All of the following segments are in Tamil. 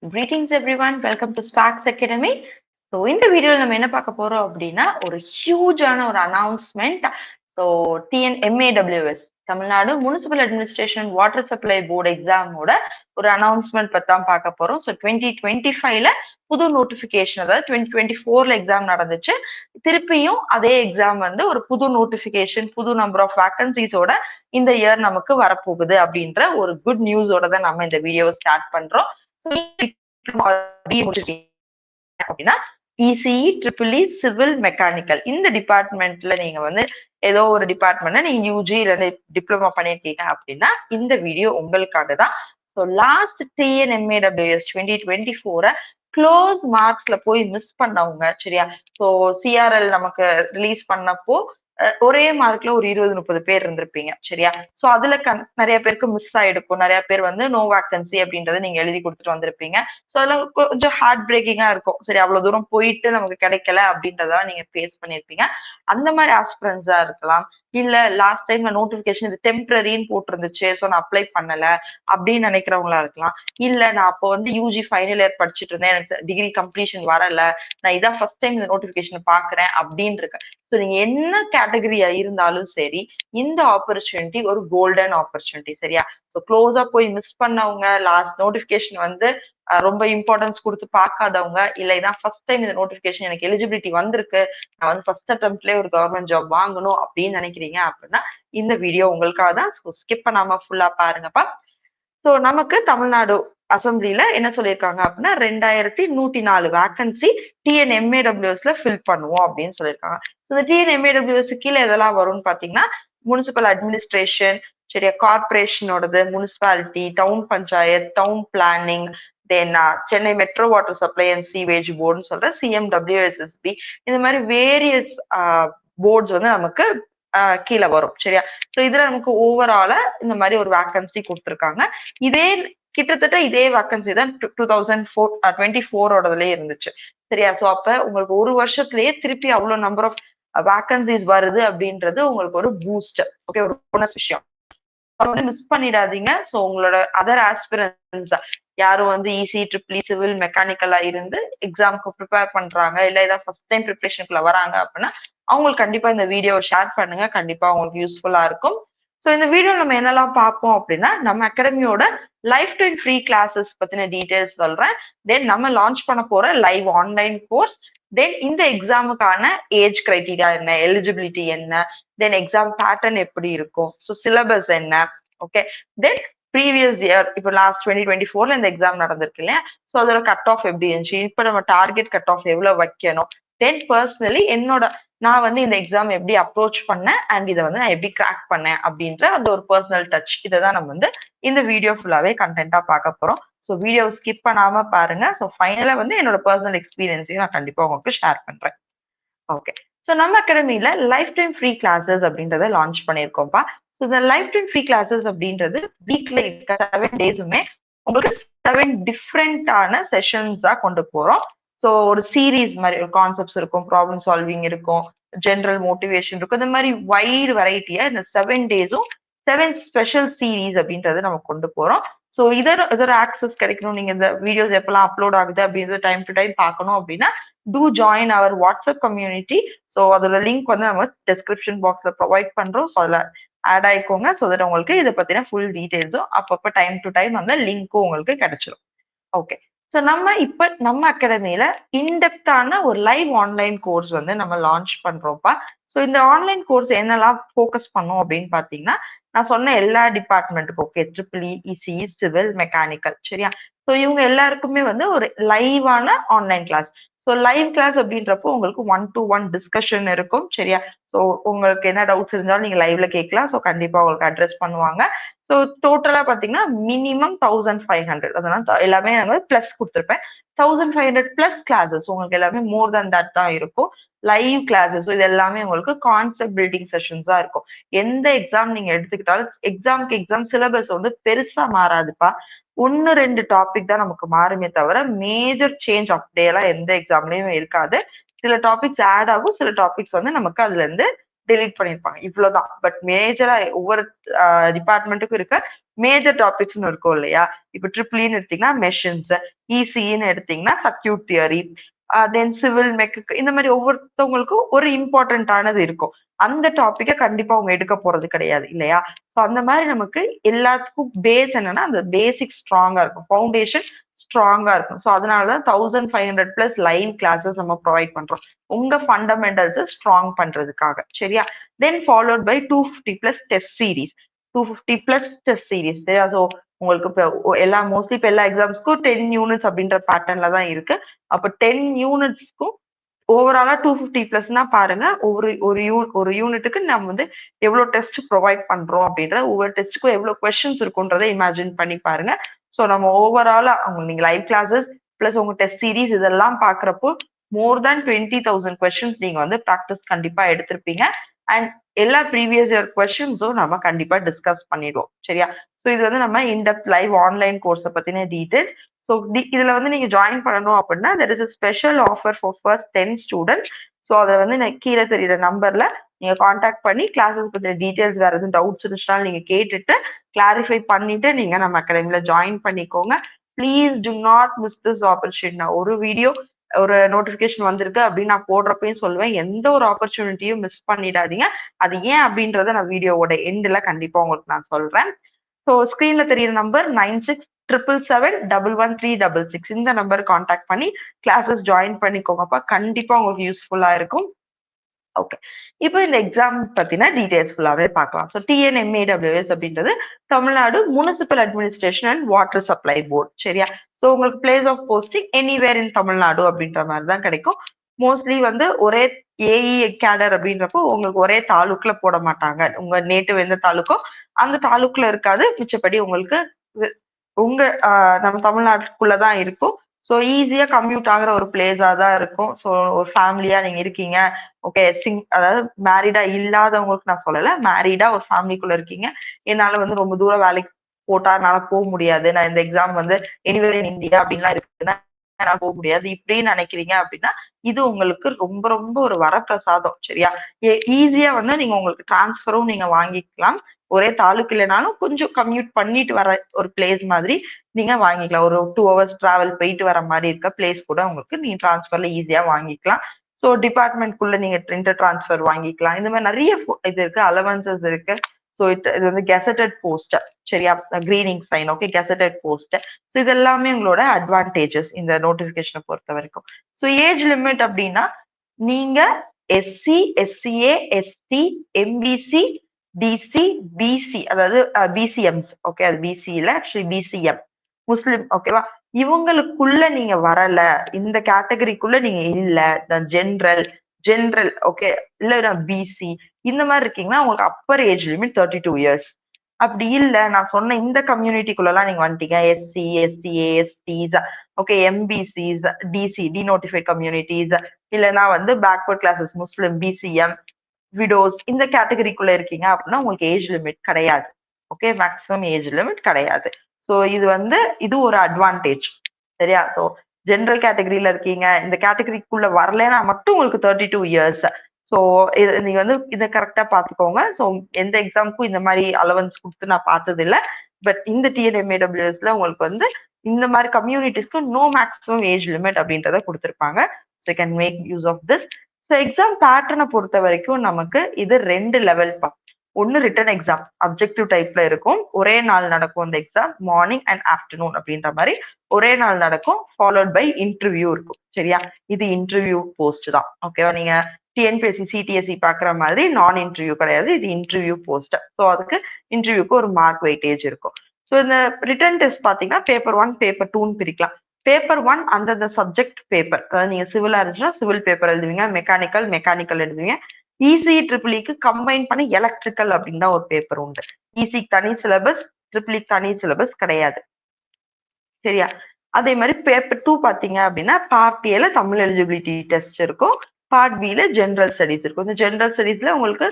Greetings everyone, welcome to Sparks Academy. So இந்த வீடியோவில் நம்ம என்ன பார்க்க போறோம் அப்படின்னா ஒரு ஹியூஜான ஒரு announcement. So MAWS Tamil Nadu municipal administration water supply board எக்ஸாமோட ஒரு அனௌன்ஸ்மெண்ட் பற்றி தான் பார்க்க போறோம். ஸோ 2025ல புது நோட்டிஃபிகேஷன், அதாவது 2024ல எக்ஸாம் நடந்துச்சு. திருப்பியும் அதே எக்ஸாம் வந்து ஒரு புது நோட்டிஃபிகேஷன், புது நம்பர் ஆஃப் வேக்கன்சிஸோட இந்த இயர் நமக்கு வரப்போகுது அப்படின்ற ஒரு குட் நியூஸோட தான் நம்ம இந்த வீடியோவை ஸ்டார்ட் பண்றோம். அப்படின்னா இசிஇ ட்ரிபிள்இ சிவில் மெக்கானிக்கல் இந்த டிபார்ட்மெண்ட்ல நீங்க வந்து ஏதோ ஒரு டிபார்ட்மெண்ட்ல நீங்க யூஜி இல்ல டிப்ளமா பண்ணிருக்கீங்க அப்படின்னா இந்த வீடியோ உங்களுக்காக தான். ஸோ லாஸ்ட் TNMAWS 2024 க்ளோஸ் மார்க்ஸ்ல போய் மிஸ் பண்ணவங்க, சரியா? ஸோ சிஆர்எல் நமக்கு ரிலீஸ் பண்ணப்போ ஒரே மார்க்ல ஒரு 20-30 பேர் இருந்திருப்பீங்க, சரியா? சோ அதுல நிறைய பேருக்கு மிஸ் ஆயிடுக்கும். நிறைய பேர் வந்து நோ வேக்கன்சி அப்படின்றத நீங்க எழுதி கொடுத்துட்டு வந்திருப்பீங்க. சோ அதெல்லாம் கொஞ்சம் ஹார்ட் பிரேக்கிங்கா இருக்கும். சரி, அவ்வளவு தூரம் போயிட்டு நமக்கு கிடைக்கல அப்படின்றதா நீங்க ஃபேஸ் பண்ணிருப்பீங்க. அந்த மாதிரி ஆஸ்பிரன்ஸா இருக்கலாம். இல்ல லாஸ்ட் டைம் நோட்டிபிகேஷன் இது டெம்பரரின்னு போட்டிருந்துச்சு, சோ நான் அப்ளை பண்ணல அப்படின்னு நினைக்கிறவங்களா இருக்கலாம். இல்ல நான் அப்போ வந்து யூஜி ஃபைனல் இயர் படிச்சுட்டு இருந்தேன், எனக்கு டிகிரி கம்ப்ளீஷன் வரல, நான் இதான் ஃபர்ஸ்ட் டைம் இந்த நோட்டிபிகேஷன் பாக்குறேன் அப்படின்னு இருக்கு. ஸோ நீங்க என்ன கேட்டகரியா இருந்தாலும் சரி, இந்த ஆப்பர்ச்சுனிட்டி ஒரு கோல்டன் ஆப்பர்ச்சுனிட்டி, சரியா? ஸோ க்ளோஸா போய் மிஸ் பண்ணவங்க, லாஸ்ட் நோட்டிபிகேஷன் வந்து ரொம்ப இம்பார்ட்டன்ஸ் கொடுத்து பார்க்காதவங்க, இல்ல இதான் ஃபர்ஸ்ட் டைம் இந்த நோட்டிபிகேஷன் எனக்கு எலிஜிபிலிட்டி வந்திருக்கு, நான் வந்து ஃபர்ஸ்ட் அட்டம்ப்ட்லேயே ஒரு கவர்மெண்ட் ஜாப் வாங்கணும் அப்படின்னு நினைக்கிறீங்க அப்படின்னா இந்த வீடியோ உங்களுக்காக தான். ஸோ ஸ்கிப் பண்ணாம ஃபுல்லா பாருங்கப்பா. ஸோ நமக்கு தமிழ்நாடு அசம்பிளில என்ன சொல்லியிருக்காங்க அப்படின்னா 2104 வேக்கன்சி TNMAWSல ஃபில் பண்ணுவோம் அப்படின்னு சொல்லியிருக்காங்க. ஸோ இந்த TNMAWS கீழே எதெல்லாம் வரும்னு பாத்தீங்கன்னா முனிசிபல் அட்மினிஸ்ட்ரேஷன், சரியா, கார்பரேஷனோடது, municipality, town panchayat, town planning, then Chennai metro water supply and sewage போர்டுன்னு சொல்ற CMWSSB, இந்த மாதிரி வேரியஸ் போர்ட்ஸ் வந்து நமக்கு கீழே வரும், சரியா? சோ இதுல நமக்கு ஓவராலா இந்த மாதிரி ஒரு வேக்கன்சி கொடுத்துருக்காங்க. இதே கிட்டத்தட்ட இதே வேக்கன்சி தான் 2024 இருந்துச்சு, சரியா? சோ அப்ப உங்களுக்கு ஒரு வருஷத்துலயே திருப்பி அவ்வளவு நம்பர் ஆஃப் வேக்கன்சிஸ் வருது அப்படின்றது உங்களுக்கு ஒரு பூஸ்ட், ஓகே, ஒரு போனஸ் விஷயம். மிஸ் பண்ணிடாதீங்க. சோ உங்களோட அதர் ஆஸ்பிரன்ஸ் யாரும் வந்து இசி ட்ரிபிள்இ சிவில் மெக்கானிக்கலா இருந்து எக்ஸாமுக்கு ப்ரிப்பேர் பண்றாங்க, இல்ல ஏதாவது ஃபர்ஸ்ட் டைம் ப்ரிப்பரேஷனுக்குள்ள வராங்க அப்படின்னா அவங்களுக்கு கண்டிப்பா இந்த வீடியோவை ஷேர் பண்ணுங்க, கண்டிப்பா உங்களுக்கு யூஸ்ஃபுல்லா இருக்கும். ஸோ இந்த வீடியோ நம்ம என்னெல்லாம் பார்ப்போம் அப்படின்னா நம்ம அகாடமியோட லைஃப் டைம் ஃப்ரீ கிளாஸஸ் பத்தின டீடைல்ஸ் சொல்றேன். தென் நம்ம லான்ச் பண்ண போற லைவ் ஆன்லைன் கோர்ஸ், தென் இந்த எக்ஸாமுக்கான ஏஜ் கிரைட்டீரியா என்ன, எலிஜிபிலிட்டி என்ன, தென் எக்ஸாம் பேட்டர்ன் எப்படி இருக்கும், ஸோ சிலபஸ் என்ன, ஓகே, தென் ப்ரீவியஸ் இயர் இப்போ லாஸ்ட் 2024ல இந்த எக்ஸாம் நடந்திருக்கு இல்லையா, ஸோ அதோட கட் ஆஃப் எப்படி இருந்துச்சு, இப்போ நம்ம டார்கெட் கட் ஆஃப் எவ்வளவு வைக்கணும், தென் பர்சனலி நான் வந்து இந்த எக்ஸாம் எப்படி அப்ரோச் பண்ணேன் அண்ட் இதை வந்து நான் எப்படி கிராக் பண்ணேன் அப்படின்ற அந்த ஒரு பர்சனல் டச், இதை தான் நம்ம வந்து இந்த வீடியோ ஃபுல்லாவே கண்டென்ட்டா பார்க்க போறோம். ஸோ வீடியோ ஸ்கிப் பண்ணாம பாருங்க. ஸோ ஃபைனலா வந்து என்னோட பர்சனல் எக்ஸ்பீரியன்ஸையும் நான் கண்டிப்பா உங்களுக்கு ஷேர் பண்றேன். ஓகே, ஸோ நம்ம அகாடமியில லைஃப் டைம் ஃப்ரீ கிளாஸஸ் அப்படின்றத லான்ச் பண்ணியிருக்கோம்ப்பா. ஸோ இந்த லைஃப் டைம் ஃப்ரீ கிளாஸஸ் அப்படின்றது வீக்ல 7 டேஸுமே உங்களுக்கு 7 டிஃப்ரெண்டான செஷன்ஸா கொண்டு போறோம். ஸோ ஒரு சீரீஸ் மாதிரி ஒரு கான்செப்ட்ஸ் இருக்கும், ப்ராப்ளம் சால்விங் இருக்கும், ஜென்ரல் மோட்டிவேஷன் இருக்கும், இந்த மாதிரி வைடு வெரைட்டியா இந்த 7 டேஸும் 7 ஸ்பெஷல் சீரீஸ் அப்படின்றத நம்ம கொண்டு போறோம். ஸோ இதோட ஆக்சஸ் கிடைக்கணும், நீங்க இந்த வீடியோஸ் எப்பெல்லாம் அப்லோட் ஆகுது அப்படின்றத டைம் டு டைம் பார்க்கணும் அப்படின்னா to join our WhatsApp community. So அதோட லிங்க் வந்து நம்ம டிஸ்கிரிப்ஷன் பாக்ஸ்ல ப்ரொவைட் பண்றோம். ஸோ அதில் ஆட் ஆயிக்கோங்க. ஸோ தட் உங்களுக்கு இதை பத்தின ஃபுல் டீடைல்ஸும் அப்பப்போ டைம் டு டைம் அந்த லிங்க்கும் உங்களுக்கு கிடைச்சிடும். ஓகே, ஸோ நம்ம அகாடமியில இன்டெப்தான ஒரு லைவ் ஆன்லைன் கோர்ஸ் வந்து நம்ம லான்ச் பண்றோம்ப்பா. ஸோ இந்த ஆன்லைன் கோர்ஸ் என்னெல்லாம் ஃபோக்கஸ் பண்ணும் அப்படின்னு பாத்தீங்கன்னா நான் சொன்ன எல்லா டிபார்ட்மெண்ட்டுக்கும், okay, triple E, ECE, civil, mechanical, சரியா? ஸோ இவங்க எல்லாருக்குமே வந்து ஒரு லைவான online class. So live class அப்படின்றப்போ உங்களுக்கு 1-to-1 டிஸ்கஷன் இருக்கும், சரியா? ஸோ உங்களுக்கு என்ன டவுட்ஸ் இருந்தாலும் நீங்க லைவ்ல கேட்கலாம். ஸோ கண்டிப்பா உங்களுக்கு அட்ரஸ் பண்ணுவாங்க. ஸோ டோட்டலா பாத்தீங்கன்னா மினிமம் 1500, அதனால எல்லாமே நாங்கள் பிளஸ் கொடுத்துருப்பேன். 1500 பிளஸ் கிளாஸஸ் உங்களுக்கு எல்லாமே மோர் தேன் தட் தான் இருக்கும். லைவ் கிளாஸஸ் இது எல்லாமே உங்களுக்கு கான்செப்ட் பில்டிங் செஷன்ஸ் தான் இருக்கும். எந்த எக்ஸாம் நீங்க எடுத்துக்கிட்டாலும் எக்ஸாம் சிலபஸ் வந்து பெருசா மாறாதுப்பா. 1-2 டாபிக் தான் நமக்கு மாறுமே தவிர மேஜர் சேஞ்ச் அப்படியெல்லாம் எந்த எக்ஸாம்லயும் இருக்காது. சில டாபிக்ஸ் ஆட் ஆகும், சில டாபிக்ஸ் வந்து நமக்கு அதுல இருந்து டெலீட் பண்ணிருப்பாங்க. இவ்வளவுதான். பட் மேஜரா ஒவ்வொரு டிபார்ட்மெண்ட்டுக்கும் இருக்க மேஜர் டாபிக்ஸ்னு இருக்கும் இல்லையா? இப்ப ட்ரிபிள்இன்னு எடுத்தீங்கன்னா மெஷின்ஸ், இசின்னு எடுத்தீங்கன்னா சர்க்யூட் தியரி, தென் சிவில் மெக், இந்த மாதிரி ஒவ்வொருத்தவங்களுக்கும் ஒரு இம்பார்ட்டன்டானது இருக்கும். அந்த டாபிக்கை கண்டிப்பா அவங்க எடுக்க போறது கிடையாது இல்லையா? ஸோ அந்த மாதிரி நமக்கு எல்லாத்துக்கும் பேஸ் என்னன்னா அந்த பேசிக் ஸ்ட்ராங்கா இருக்கும், ஃபவுண்டேஷன் ஸ்ட்ராங்கா இருக்கும். ஸோ அதனாலதான் 1500+ லைவ் கிளாஸஸ் நம்ம ப்ரொவைட் பண்றோம் உங்க ஃபண்டமெண்டல்ஸ் ஸ்ட்ராங் பண்றதுக்காக. சரியா? Then followed by 250+ test series. 250+ test series. So உங்களுக்கு இப்போ எல்லா மோஸ்ட்லி இப்போ எல்லா எக்ஸாம்ஸ்க்கும் 10 யூனிட்ஸ் அப்படின்ற பேட்டர்ன்ல தான் இருக்கு. அப்போ 10 யூனிட்ஸ்க்கும் ஓவராலா 250+னா பாருங்க, ஒரு யூனிட்டுக்கு நம்ம வந்து எவ்வளவு டெஸ்ட் ப்ரொவைட் பண்றோம் அப்படின்ற, ஒவ்வொரு டெஸ்ட்டுக்கும் எவ்வளவு கொஸ்டின்ஸ் இருக்குன்றதை இமேஜின் பண்ணி பாருங்க. ஸோ நம்ம ஓவராலா நீங்க லைவ் கிளாஸஸ் பிளஸ் உங்க டெஸ்ட் சீரீஸ் இதெல்லாம் பாக்குறப்போ மோர் தேன் 20,000 கொஸ்டின்ஸ் நீங்க வந்து ப்ராக்டிஸ் கண்டிப்பா எடுத்திருப்பீங்க. அண்ட் எல்லா ப்ரீவியஸ் இயர் கொஸ்டின்ஸும் நம்ம கண்டிப்பா டிஸ்கஸ் பண்ணிடுவோம். சரியா? ஸோ இது வந்து நம்ம இன்டெப்த் லைவ் ஆன்லைன் கோர்ஸை பத்தின டீடைல்ஸ். ஸோ இதுல வந்து நீங்க ஜாயின் பண்ணணும் அப்படின்னா there is a special offer for first 10 students. So அதை வந்து கீழே தெரியுற நம்பர்ல நீங்க காண்டாக்ட் பண்ணி கிளாஸஸ் பத்தின டீடைல்ஸ் வேற எதுவும் டவுட்ஸ் இருந்துச்சுனாலும் நீங்க கேட்டுட்டு கிளாரிஃபை பண்ணிட்டு நீங்க நம்ம அகாடமில ஜாயின் பண்ணிக்கோங்க. Please to not miss this opportunity. நான் ஒரு வீடியோ ஒரு நோட்டிபிகேஷன் வந்திருக்கு அப்படின்னு நான் போடுறப்பையும் சொல்லுவேன், எந்த ஒரு ஆப்பர்ச்சுனிட்டியும் மிஸ் பண்ணிடாதீங்க. அது ஏன் அப்படின்றத நான் வீடியோவோட எண்ட்ல கண்டிப்பா உங்களுக்கு நான் சொல்றேன். ஸோ ஸ்கிரீன்ல தெரியுற நம்பர் 9677711366. இந்த நம்பர் கான்டாக்ட் பண்ணி கிளாஸஸ் ஜாயின் பண்ணிக்கோங்கப்பா. கண்டிப்பா உங்களுக்கு யூஸ்ஃபுல்லா இருக்கும். ஓகே, இப்போ இந்த எக்ஸாம் பத்தின டீடைல்ஸ் ஃபுல்லாவே பார்க்கலாம். ஸோ TNMAWS அப்படின்றது Tamil Nadu municipal administration and water supply board. சரியா? ஸோ உங்களுக்கு place of posting anywhere in Tamil Nadu அப்படின்ற மாதிரி தான் கிடைக்கும். மோஸ்ட்லி வந்து ஒரே ஏஇ கேடர் அப்படின்றப்போ உங்களுக்கு ஒரே தாலுக்குல போட மாட்டாங்க. உங்க நேட்டிவ் எந்த தாலுக்கோ அந்த தாலுக்குல இருக்காது. மிச்சப்படி உங்களுக்கு உங்க நம்ம தமிழ்நாட்டுக்குள்ளதான் இருக்கும். ஸோ ஈஸியா கம்யூட் ஆகுற ஒரு பிளேஸா தான் இருக்கும். ஸோ ஒரு ஃபேமிலியா நீங்க இருக்கீங்க, ஓகே, அதாவது மேரிடா இல்லாதவங்களுக்கு நான் சொல்லல, மேரிடா ஒரு ஃபேமிலிக்குள்ள இருக்கீங்க, என்னால வந்து ரொம்ப தூரம் வேலைக்கு போட்டா என்னால போக முடியாது, நான் இந்த எக்ஸாம் வந்து எனிவேர் இன் இந்தியா அப்படின்லாம் இருக்குன்னா என்னால போக முடியாது இப்படின்னு நினைக்கிறீங்க அப்படின்னா இது உங்களுக்கு ரொம்ப ரொம்ப ஒரு வரப்பிரசாதம். சரியா? ஈஸியா வந்து நீங்க உங்களுக்கு டிரான்ஸ்ஃபரும் நீங்க வாங்கிக்கலாம். ஒரே தாலுக்கு இல்லைனாலும் கொஞ்சம் கம்யூட் பண்ணிட்டு வர ஒரு பிளேஸ் மாதிரி நீங்க வாங்கிக்கலாம். ஒரு 2 hours டிராவல் போயிட்டு வர மாதிரி இருக்க பிளேஸ் கூட உங்களுக்கு நீங்க டிரான்ஸ்ஃபர்ல ஈஸியா வாங்கிக்கலாம். ஸோ டிபார்ட்மெண்ட்குள்ள நீங்க இன்டர் டிரான்ஸ்ஃபர் வாங்கிக்கலாம். இந்த மாதிரி நிறைய இது இருக்கு, அலவன்சஸ் இருக்கு. ஸோ இது வந்து கெசட்டட் போஸ்ட். சரியா? கிரீனிங் சைன், ஓகே, கெசட்டட் போஸ்ட். ஸோ இது எல்லாமே உங்களோட அட்வான்டேஜஸ் இந்த நோட்டிபிகேஷனை பொறுத்த வரைக்கும். ஸோ ஏஜ் லிமிட் அப்படின்னா நீங்க SC, SCA, ST, MBC, DC, BC, அதாவது பிசிஎம்ஸ், ஓகே, அது பிசி இல்ல, ஆக்சுவலி பிசிஎம் முஸ்லிம், ஓகேவா? இவங்களுக்குள்ள நீங்க வரல, இந்த கேட்டகரிக்குள்ள நீங்க இல்ல, ஜென்ரல் ஜென்ரல், ஓகே, இல்ல பிசி இந்த மாதிரி இருக்கீங்கன்னா உங்களுக்கு அப்பர் ஏஜ் லிமிட் 32 years. அப்படி இல்ல நான் சொன்ன இந்த கம்யூனிட்டிக்குள்ளலாம் நீங்க வந்துட்டீங்க, SC, STA, STs, okay, MBCs, DC, denotified communities, இல்லைன்னா வந்து backward classes, Muslim, BCM, widows, இந்த கேட்டகரிக்குள்ள இருக்கீங்க அப்படின்னா உங்களுக்கு ஏஜ் லிமிட் கிடையாது. ஓகே, மேக்ஸிமம் ஏஜ் லிமிட் கிடையாது. ஸோ இது ஒரு அட்வான்டேஜ். சரியா? ஸோ ஜென்ரல் கேட்டகரியில இருக்கீங்க, இந்த கேட்டகரிக்குள்ள வரலன்னா மட்டும் உங்களுக்கு 32 years. ஸோ நீங்க வந்து இதை கரெக்டா பாத்துக்கோங்க. ஸோ எந்த எக்ஸாமுக்கும் இந்த மாதிரி அலவன்ஸ் கொடுத்து நான் பார்த்தது இல்லை. பட் இந்த TNMAWSல உங்களுக்கு வந்து இந்த மாதிரி கம்யூனிட்டிஸ்க்கு நோ மேக்ஸிமம் ஏஜ் லிமிட் அப்படின்றத கொடுத்துருப்பாங்க. So you can make use of this. So exam பேட்டர்னை பொறுத்த வரைக்கும் நமக்கு இது 2 லெவல் பா. ஒன்னு ரிட்டன் எக்ஸாம் அப்ஜெக்டிவ் டைப்ல இருக்கும், ஒரே நாள் நடக்கும் அந்த எக்ஸாம், மார்னிங் அண்ட் ஆஃப்டர்நூன் அப்படின்ற மாதிரி ஒரே நாள் நடக்கும். ஃபாலோட் பை இன்டர்வியூ இருக்கும். சரியா? இது இன்டர்வியூ போஸ்ட் தான். ஓகேவா? நீங்க டிஎன்பிஎஸ்சி, சிடிஎஸ்சி பாக்குற மாதிரி நான் இன்டர்வியூ கிடையாது, இது இன்டர்வியூ போஸ்ட். ஸோ அதுக்கு இன்டர்வியூக்கு ஒரு மார்க் வெயிட்டேஜ் இருக்கும். ஸோ இந்த ரிட்டன் டெஸ்ட் பாத்தீங்கன்னா பேப்பர் 1, பேப்பர் 2ன்னு பிரிக்கலாம். பேப்பர் 1 அந்தந்த சப்ஜெக்ட் பேப்பர், அதாவது நீங்க சிவிலா இருந்துச்சுன்னா சிவில் பேப்பர் எழுதுவீங்க, மெக்கானிக்கல் எழுதுவீங்க. இசி ட்ரிபிள்இக்கு கம்பைன் பண்ணி எலக்ட்ரிக்கல் அப்படின்னு தான் ஒரு பேப்பர் உண்டு. இசிக்கு தனி சிலபஸ், ட்ரிபிள்இக்கு தனி சிலபஸ் கிடையாது. சரியா? அதே மாதிரி பேப்பர் 2 பாத்தீங்க அப்படின்னா பார்ட் ஏல தமிழ் எலிஜிபிலிட்டி டெஸ்ட் இருக்கும், பார்ட் பில ஜென்ரல் ஸ்டடிஸ் இருக்கும். இந்த ஜென்ரல் ஸ்டடிஸ்ல உங்களுக்கு